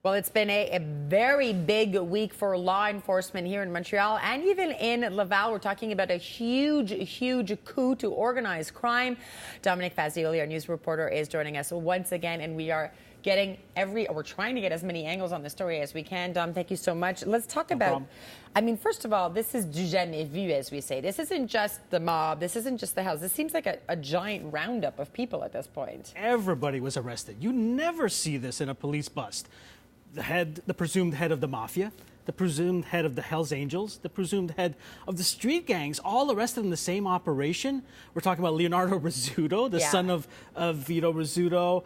Well, it's been a very big week for law enforcement here in Montreal and even in Laval. We're talking about a huge coup to organized crime. Domenic Fazioli, our news reporter, is joining us once again, and we are we're trying to get as many angles on the story as we can. Dom, thank you so much. Let's talk about, first of all, this is du jamais vu, as we say. This isn't just the mob. This isn't just the house. This seems like a giant roundup of people at this point. Everybody was arrested. You never see this in a police bust. The presumed head of the mafia, the presumed head of the Hells Angels, the presumed head of the street gangs, all arrested in the same operation. We're talking about Leonardo Rizzuto, the son of Vito Rizzuto.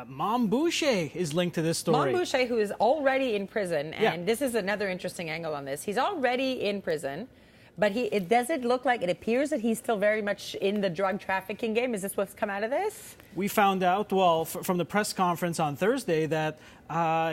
Mom Boucher is linked to this story. Mom Boucher, who is already in prison, and this is another interesting angle on this. He's already in prison, but it appears that he's still very much in the drug trafficking game. Is this what's come out of this? We found out, from the press conference on Thursday, that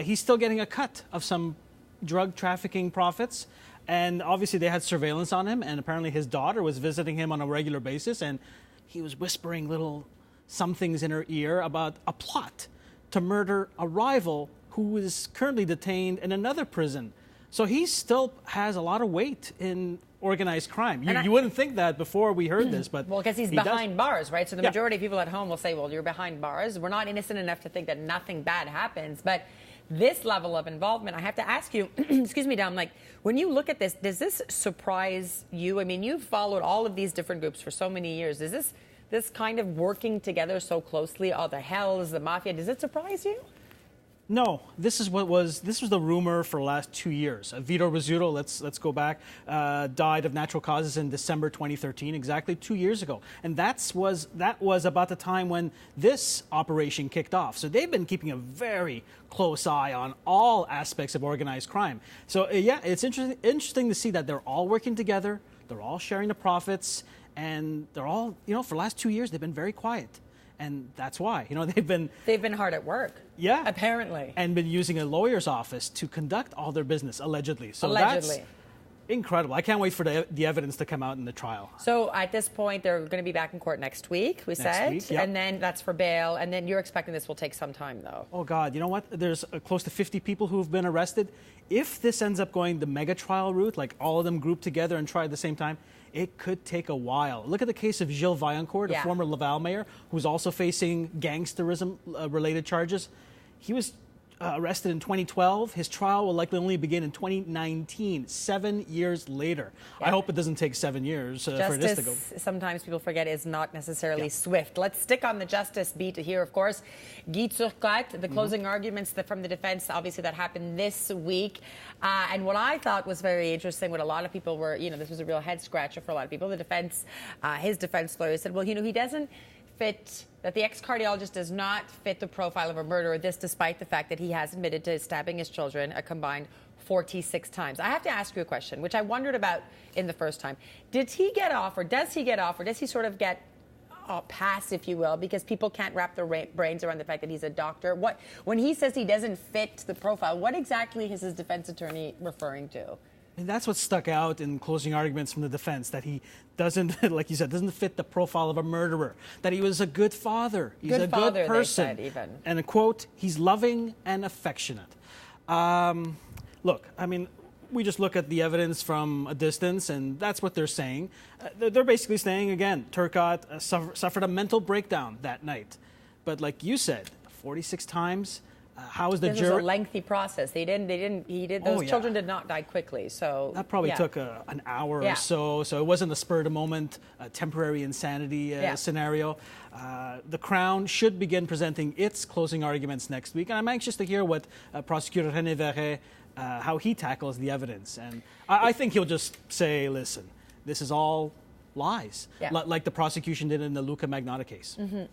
he's still getting a cut of some drug trafficking profits. And obviously they had surveillance on him, and apparently his daughter was visiting him on a regular basis, and he was whispering little somethings in her ear about a plot to murder a rival who is currently detained in another prison. So he still has a lot of weight in organized crime. You wouldn't think that before we heard this, but because he's behind bars, right? So the majority of people at home will say, well, you're behind bars. We're not innocent enough to think that nothing bad happens. But this level of involvement, I have to ask you, excuse me, Dom, when you look at this, does this surprise you? I mean, you've followed all of these different groups for so many years. Is this kind of working together so closely, all the Hells, the Mafia, does it surprise you? No, this was the rumor for the last 2 years. Vito Rizzuto, let's go back, died of natural causes in December 2013, exactly 2 years ago, and that was about the time when this operation kicked off. So they've been keeping a very close eye on all aspects of organized crime. So it's interesting to see that they're all working together, they're all sharing the profits, and they're all, for the last 2 years they've been very quiet. And that's why, they've been hard at work. Yeah. Apparently. And been using a lawyer's office to conduct all their business, allegedly. So allegedly. That's incredible. I can't wait for the evidence to come out in the trial. So at this point, they're going to be back in court next week, we said. Yep. And then that's for bail. And then you're expecting this will take some time, though. Oh, God. You know what? There's close to 50 people who have been arrested. If this ends up going the mega trial route, like all of them grouped together and tried at the same time, it could take a while. Look at the case of Gilles Vaillancourt, a former Laval mayor, who's also facing gangsterism-related charges. He was arrested in 2012. His trial will likely only begin in 2019, 7 years later. I hope it doesn't take 7 years for this to go. Sometimes people forget, is not necessarily swift. Let's stick on the justice beat here, of course. Guy Turcotte, the closing arguments from the defense, obviously that happened this week. And what I thought was very interesting, what a lot of people were, this was a real head scratcher for a lot of people. The defense, his defense lawyer said, well, he doesn't fit, that the ex-cardiologist does not fit the profile of a murderer, this despite the fact that he has admitted to stabbing his children a combined 46 times. I have to ask you a question, which I wondered about in the first time. Did he get off, or does he get off, or does he sort of get a pass, if you will, because people can't wrap their brains around the fact that he's a doctor? When he says he doesn't fit the profile, what exactly is his defense attorney referring to? And that's what stuck out in closing arguments from the defense, that he doesn't, like you said, doesn't fit the profile of a murderer, that he was a good father, he's a good person. They said even. And a quote, he's loving and affectionate. Look, we just look at the evidence from a distance, and that's what they're saying. They're basically saying, again, Turcotte suffered a mental breakdown that night. But like you said, 46 times. How is the jury? This was a lengthy process. Those children did not die quickly. So that probably took an hour or so. So it wasn't a spur of the moment, temporary insanity scenario. The Crown should begin presenting its closing arguments next week. And I'm anxious to hear what Prosecutor René Verret, how he tackles the evidence. And I think he'll just say, listen, this is all lies, like the prosecution did in the Luca Magnotta case. Mm-hmm.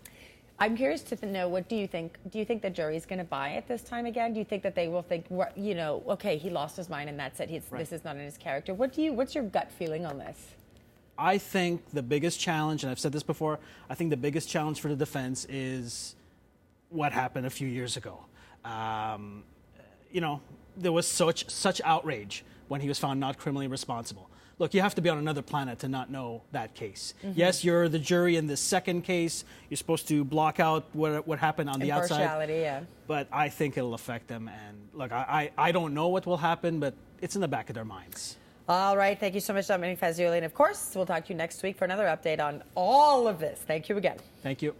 I'm curious to know, what do you think? Do you think the jury's going to buy it this time again? Do you think that they will think, okay, he lost his mind and that's it. This is not in his character. What's your gut feeling on this? I think the biggest challenge, and I've said this before, I think the biggest challenge for the defense is what happened a few years ago. There was such outrage when he was found not criminally responsible. look, you have to be on another planet to not know that case. Yes, you're the jury in the second case. You're supposed to block out what happened on the outside. Impartiality, yeah. But I think it'll affect them. And look, I don't know what will happen, but it's in the back of their minds. All right. Thank you so much, Domenic Fazioli. And of course, we'll talk to you next week for another update on all of this. Thank you again. Thank you.